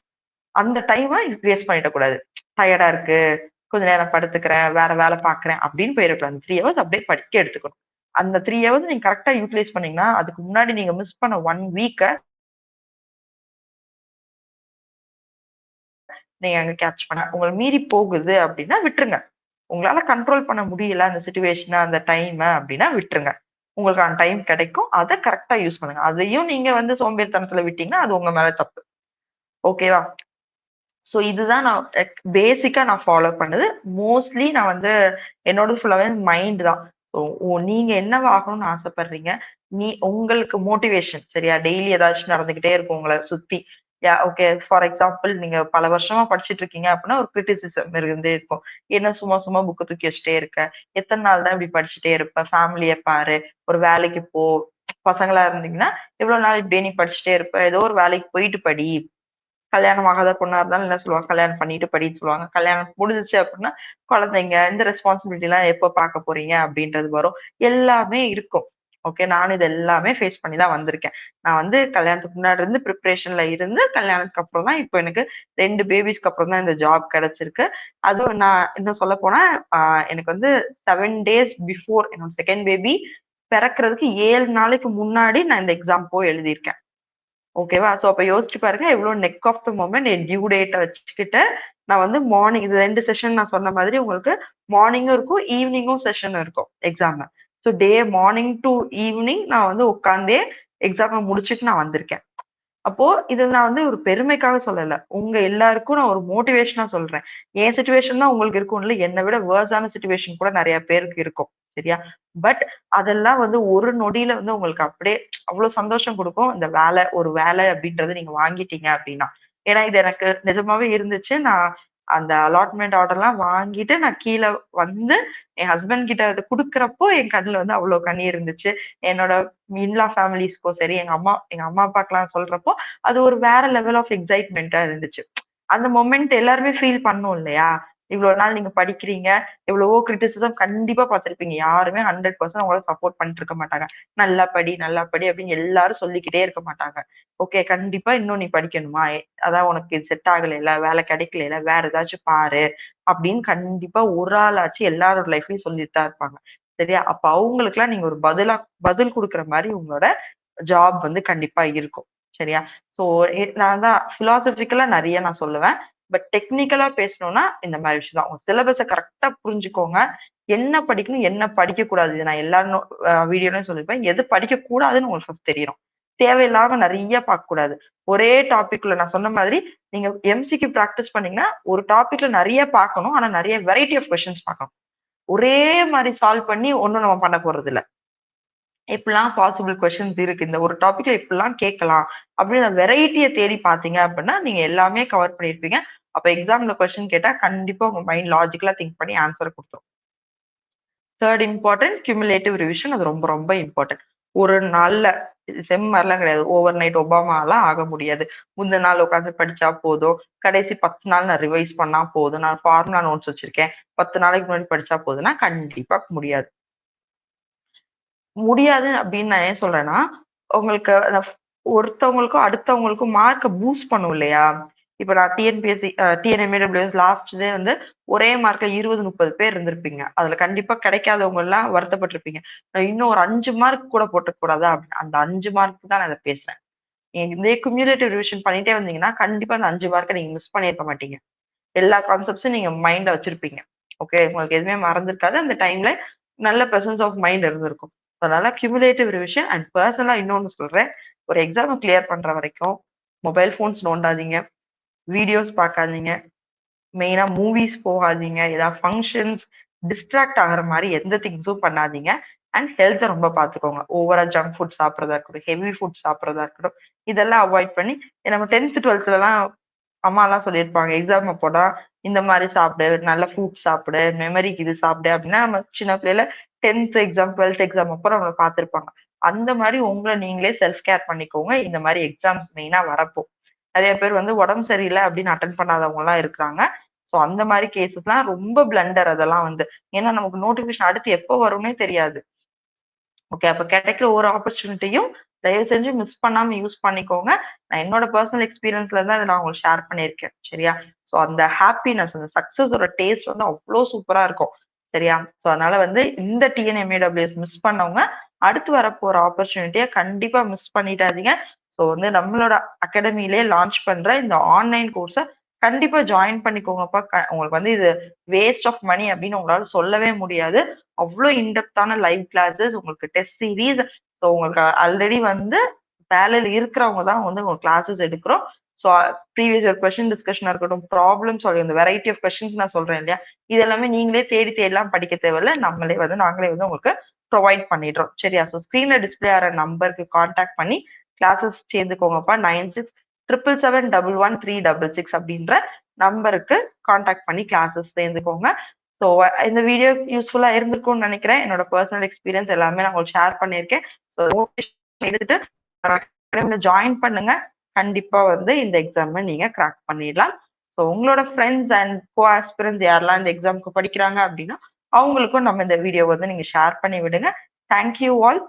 அந்த டைம வேஸ்ட் பண்ணிடக்கூடாது. டயர்டா இருக்கு. கொஞ்ச நேரம் படுத்துக்கிறேன். வேற வேலை பார்க்குறேன் அப்படின்னு போயிறக்கூடாது. அந்த 3 ஹவர்ஸ் அப்படியே படிக்க எடுத்துக்கணும். அந்த 3 ஹவர்ஸ் நீங்க கரெக்ட்டா யூட்டிலைஸ் பண்ணீங்கன்னா, அதுக்கு முன்னாடி நீங்க மிஸ் பண்ண 1 வீக்க நீங்க அங்க கேட்ச் பண்ண உங்கள மீறி போகுது அப்படின்னா விட்டுருங்க. உங்களால கண்ட்ரோல் பண்ண முடியல அந்த சிச்சுவேஷன, அந்த டைம அப்படின்னா விட்டுருங்க. உங்களுக்கான டைம் கிடைக்கும். அத கரெக்ட்டா யூஸ் பண்ணுங்க. அதையும் நீங்க வந்து சோம்பேறித்தனத்துல விட்டீங்கன்னா, அது உங்க மேல தப்பு. ஓகேவா? ஸோ இதுதான் நான் பேசிக்கா நான் ஃபாலோ பண்ணது. மோஸ்ட்லி நான் வந்து என்னோடது ஃபுல்லாவே மைண்ட் தான். ஸோ நீங்க என்னவா ஆகணும்னு ஆசைப்படுறீங்க? உங்களுக்கு மோட்டிவேஷன் சரியா? டெய்லி ஏதாச்சும் நடந்துகிட்டே இருக்கும் உங்கள சுத்தி. ஓகே ஃபார் எக்ஸாம்பிள் நீங்க பல வருஷமா படிச்சுட்டு இருக்கீங்க அப்படின்னா, ஒரு கிரிட்டிசிசம் இருந்தே இருக்கும். என்ன சும்மா சும்மா புக்க தூக்கி வச்சுட்டே இருக்க? எத்தன நாள் தான் இப்படி படிச்சுட்டே இருப்ப? ஃபேமிலிய பாரு. ஒரு வேலைக்கு போ. பசங்களா இருந்தீங்கன்னா, எவ்வளோ நாள் இப்படியே நீ படிச்சுட்டே இருப்ப? ஏதோ ஒரு வேலைக்கு போயிட்டு படி. கல்யாணம் ஆகாத பொண்ணா இருந்தாலும் என்ன சொல்லுவாங்க? கல்யாணம் பண்ணிட்டு படின்னு சொல்லுவாங்க. கல்யாணம் முடிஞ்சுச்சு அப்டின்னா, குழந்தைங்க இந்த ரெஸ்பான்சிபிலிட்டிலாம் எப்ப பாக்க போறீங்க? அப்டின்றது வரும். எல்லாமே இருக்கும். ஓகே. நானும் இது எல்லாமே ஃபேஸ் பண்ணி தான் வந்திருக்கேன். நான் வந்து கல்யாணத்துக்கு முன்னாடி இருந்து பிரிப்பரேஷன்ல இருந்து, கல்யாணத்துக்கு அப்புறம் தான் இப்ப எனக்கு 2 பேபிஸ்க்கு அப்புறம் தான் இந்த ஜாப் கிடைச்சிருக்கு. அதுவும் நான் இன்னும் சொல்லப்போனா, அ எனக்கு வந்து 7 டேஸ் பிஃபோர் என்னோட 2ண்ட் பேபி பிறக்கறதுக்கு 7 நாளைக்கு முன்னாடி நான் இந்த எக்ஸாம் போய் எழுதியிருக்கேன். ஓகேவா? ஸோ அப்ப யோசிச்சு பாருங்க, எவ்ளோ நெக் ஆஃப் த மொமெண்ட் என் டியூ டேட்ட வச்சுக்கிட்டு, நான் வந்து மார்னிங் இது 2 செஷன் நான் சொன்ன மாதிரி உங்களுக்கு மார்னிங்கும் இருக்கும், ஈவினிங்கும் செஷன் இருக்கும் எக்ஸாமு. ஸோ மார்னிங் டூ ஈவினிங் நான் வந்து உட்கார்ந்தே எக்ஸாம முடிச்சுட்டு நான் வந்திருக்கேன். அப்போ இது நான் வந்து ஒரு பெருமைக்காக சொல்லல. உங்க எல்லாருக்கும் நான் ஒரு மோட்டிவேஷனா சொல்றேன். என் சிச்சுவேஷன் தான் உங்களுக்கு இருக்கும்ல. என்ன விட வொர்ஸான சிச்சுவேஷன் கூட நெறைய பேருக்கு இருக்கும். சரியா? பட் அதெல்லாம் வந்து ஒரு நொடியில வந்து உங்களுக்கு அப்படியே அவ்ளோ சந்தோஷம் குடுக்கும். இந்த ஒரு வேலை அப்படின்றத நீங்க வாங்கிட்டீங்க அப்படின்னா. ஏன்னா இது எனக்கு நிஜமாவே இருந்துச்சு. நான் அந்த அலாட்மெண்ட் ஆர்டர்லாம் வாங்கிட்டு நான் கீழ வந்து என் ஹஸ்பண்ட் கிட்ட அத குடுக்குறப்போ என் கண்ணுல வந்து அவ்ளோ கண்ணீர் இருந்துச்சு. என்னோட இன்லா ஃபேமிலீஸ்க்கும் சரி, எங்க அம்மா அப்பாக்குலாம் சொல்றப்போ, அது ஒரு வேற லெவல் ஆஃப் எக்ஸைட்மென்ட்டா இருந்துச்சு. அந்த மொமெண்ட் எல்லாருமே ஃபீல் பண்ணோம் இல்லையா? இவ்ளோ நாள் நீங்க படிக்கிறீங்க, எவ்வளவோ கிரிட்டிசிசம் கண்டிப்பா பார்த்திருப்பீங்க. யாருமே 100% உங்கள சப்போர்ட் பண்ணிட்டு இருக்க மாட்டாங்க. "நல்லா படி, நல்லா படி" அப்படின்னு எல்லாரும் சொல்லிக்கிட்டே இருக்க மாட்டாங்க. "ஓகே, கண்டிப்பா இன்னும் நீ படிக்கணுமா? அதான் உனக்கு இது செட் ஆகலைல்ல, வேலை கிடைக்கலைல்ல, வேற ஏதாச்சும் பாரு" அப்படின்னு கண்டிப்பா ஒரு ஆளாச்சும் எல்லாரோட லைஃப்லயும் சொல்லிட்டு தான் இருப்பாங்க. சரியா? அப்ப அவங்களுக்கெல்லாம் நீங்க ஒரு பதில் குடுக்குற மாரி உங்களோட ஜாப் வந்து கண்டிப்பா இருக்கும். சரியா? ஸோ நான் தான் பிலாசபிக்கலா நெறைய நான் சொல்லுவேன். பட் டெக்னிக்கலா பேசணும்னா இந்த மாரி விஷயம் தான். உங்க சிலபஸ கரெக்ட்டா புரிஞ்சுக்கோங்க. என்ன படிக்கணும், என்ன படிக்கக்கூடாது. இது நான் எல்லா வீடியோலயும் சொல்லிருப்பேன். எது படிக்கக்கூடாதுன்னு உங்களுக்கு ஃபர்ஸ்ட் தெரியணும். தேவையில்லாம நெறைய பார்க்கக்கூடாது. ஒரே டாபிக்ல நான் சொன்ன மாதிரி நீங்க எம்சிக்யூ பிராக்டிஸ் பண்ணீங்கன்னா, ஒரு டாபிக்ல நெறைய பார்க்கணும். ஆனா நெறைய வெரைட்டி ஆஃப் கொஸ்டின்ஸ் பார்க்கணும். ஒரே மாரி சால்வ் பண்ணி ஒண்ணும் நம்ம பண்ண போறதில்ல. இப்படிலாம் பாசிபிள் கொஸ்டின்ஸ் இருக்கு. இந்த ஒரு டாபிக்ல இப்படிலாம் கேட்கலாம். அப்படின்னு வெரைட்டிய தேடி பார்த்தீங்க அப்படின்னா, நீங்க எல்லாமே கவர் பண்ணியிருப்பீங்க. அப்ப எக்ஸாம்ல கொஸ்டின் கேட்டா கண்டிப்பா உங்க மைண்ட் லாஜிக்கலா திங்க் பண்ணி ஆன்ஸர குடுத்துரும். 3 இம்பார்ட்டன்ட் கியூமுலேட்டிவ் ரிவிஷன் அது ரொம்ப ரொம்ப இம்பார்ட்டன்ட். ஒரு நாள்ல செம் மாரிலாம் கிடையாது. ஓவர் நைட் ஒபாமாலாம் ஆக முடியாது. முந்தின நாள் உட்காந்து படிச்சா போதும். கடைசி 10 நாள் நான் ரிவைஸ் பண்ணா போதும். நான் ஃபார்முலா நோட்ஸ் வச்சிருக்கேன். 10 நாளைக்கு முன்னாடி படிச்சா போதும்னா கண்டிப்பா முடியாது. முடியாது அப்படின்னு நான் ஏன் சொல்றேன்னா, உங்களுக்கு ஒருத்தவங்களுக்கும், அடுத்தவங்களுக்கும் மார்க்க பூஸ்ட் பண்ணும் இல்லையா? இப்ப நான் டிஎன்பிஎஸ்சி டிஎன்எம்ஏடபிள்யூஎஸ் லாஸ்ட் வந்து ஒரே மார்க்ல 20, 30 பேர் இருந்திருப்பீங்க. அதுல கண்டிப்பா கிடைக்காதவங்கலாம் வருத்தப்பட்டுருப்பீங்க. இன்னும் ஒரு 5 மார்க் கூட போட்டுறக் கூடாதா? அப்படின்னு. அந்த 5 மார்க் தான் நான் இத பேசுறேன். நீங்க இதே குமுலேட்டிவ் ரிவிஷன் பண்ணிட்டே வந்தீங்கன்னா, கண்டிப்பா அந்த 5 மார்க்க நீங்க மிஸ் பண்ணியிருக்க மாட்டீங்க. எல்லா கான்செப்ட்ஸும் நீங்க மைண்ட்ல வச்சிருப்பீங்க. ஓகே. உங்களுக்கு எதுவுமே மறந்திருக்காது. அந்த டைம்ல நல்ல பிரசன்ஸ் ஆஃப் மைண்ட் இருந்திருக்கும். அதனால கியூமுலேட்டிவ் ரிவிஷன் அண்ட் பெர்சனலா இன்னொன்னு சொல்றேன். ஒரு எக்ஸாம கிளியர் பண்ற வரைக்கும் மொபைல் ஃபோன்ஸ் நோண்டாதீங்க. வீடியோஸ் பார்க்காதீங்க. மெயினா மூவிஸ் போகாதீங்க. ஏதாவது ஃபங்ஷன்ஸ் டிஸ்ட்ராக்ட் ஆகுற மாரி எந்த திங்ஸும் பண்ணாதீங்க. அண்ட் ஹெல்த்த ரொம்ப பார்த்துக்கோங்க. ஓவரா ஜங்க் ஃபுட் சாப்பிடுறதா இருக்கட்டும், ஹெவி ஃபுட் சாப்பிடுறதா இருக்கட்டும், இதெல்லாம் அவாய்ட் பண்ணி நம்ம 10த், 12த்லலாம் அம்மாலாம் சொல்லியிருப்பாங்க. எக்ஸாம் அப்போனா இந்த மாரி சாப்பிடு, நல்ல ஃப்ரூட்ஸ் சாப்பிடு, மெமரிக்கு இது சாப்பிடு அப்டின்னா, நம்ம சின்ன பிள்ளையில 10த் எக்ஸாம், 12த் எக்ஸாம் அப்போ நம்மள பார்த்துருப்பாங்க. அந்த மாரி உங்கள நீங்களே செல்ஃப் கேர் பண்ணிக்கோங்க. இந்த மாரி எக்ஸாம்ஸ் மெயினா வரப்போ. நெறைய பேர் வந்து உடம்பு சரியில்ல அப்டின்னு அட்டெண்ட் பண்ணாதவங்கலாம் இருக்கிறாங்க. ஸோ அந்த மாரி கேஸஸ்லாம் ரொம்ப பிளண்டர் அதெல்லாம் வந்து. ஏன்னா நமக்கு நோட்டிஃபிகேஷன் அடுத்து எப்போ வரும்னே தெரியாது. ஓகே. அப்ப கிடைக்கிற ஒரு ஆப்பர்ச்சுனிட்டியும் தயவு செஞ்சு மிஸ் பண்ணாம யூஸ் பண்ணிக்கோங்க. நான் என்னோட பெர்சனல் எக்ஸ்பீரியன்ஸ்ல தான் இத நான் உங்களுக்கு ஷேர் பண்ணியிருக்கேன். சரியா? ஸோ அந்த ஹாப்பினஸ் அந்த சக்சஸோட டேஸ்ட் வந்து அவ்ளோ சூப்பரா இருக்கும். சரியா? ஸோ அதனால வந்து இந்த டிஎன்எம்ஏடபிள்யூஎஸ் மிஸ் பண்ணவங்க, அடுத்து வரப்போற ஆப்பர்ச்சுனிட்டிய கண்டிப்பா மிஸ் பண்ணிடாதீங்க. ஸோ வந்து நம்மளோட அகாடமியிலேயே லான்ச் பண்ற இந்த ஆன்லைன் கோர்ஸ கண்டிப்பா ஜாயின் பண்ணிக்கோங்கப்பா. உங்களுக்கு வந்து இது வேஸ்ட் ஆஃப் மனி அப்படின்னு உங்களால சொல்லவே முடியாது. அவ்ளோ இன்டெப்த்தான லைவ் கிளாஸஸ், உங்களுக்கு டெஸ்ட் சீரிஸ். ஸோ உங்களுக்கு ஆல்ரெடி வந்து வேலையில இருக்கிறவங்க தான் வந்து உங்களுக்கு கிளாஸஸ் எடுக்கிறோம். ஸோ ப்ரீவியஸ் இயர் கொஸ்டின் டிஸ்கஷனா இருக்கட்டும், ப்ராப்ளம் சால்விங் இந்த வெரைட்டி ஆஃப் கொஸ்டின்ஸ் நான் சொல்றேன் இல்லையா? இது எல்லாமே நீங்களே தேடி தேடிலாம் படிக்க தேவையில்ல. நாங்களே வந்து உங்களுக்கு ப்ரொவைட் பண்ணிடுறோம். சரியா? ஸோ ஸ்க்ரீன்ல டிஸ்ப்ளே ஆற நம்பருக்கு கான்டாக்ட் பண்ணி கிளாஸஸ் சேர்ந்துக்கோங்கப்பா. 9677111366 அப்படின்ற நம்பருக்கு கான்டாக்ட் பண்ணி கிளாஸஸ் சேர்ந்துக்கோங்க. ஸோ இந்த வீடியோ யூஸ்ஃபுல்லா இருந்திருக்கும்னு நினைக்கிறேன். என்னோட பர்சனல் எக்ஸ்பீரியன்ஸ் எல்லாமே நான் உங்களுக்கு ஷேர் பண்ணியிருக்கேன். ஸோ எடுத்துட்டு அகாடமில ஜாயின் பண்ணுங்க. கண்டிப்பா வந்து இந்த எக்ஸாம நீங்க கிராக் பண்ணிடலாம். ஸோ உங்களோட ஃப்ரெண்ட்ஸ் அண்ட் கோ ஆஸ்பிரன்ட்ஸ் யாரெல்லாம் இந்த எக்ஸாமுக்கு படிக்கிறாங்க அப்படின்னா அவங்களுக்கும் நம்ம இந்த வீடியோ வந்து நீங்க ஷேர் பண்ணி விடுங்க. Thank you all.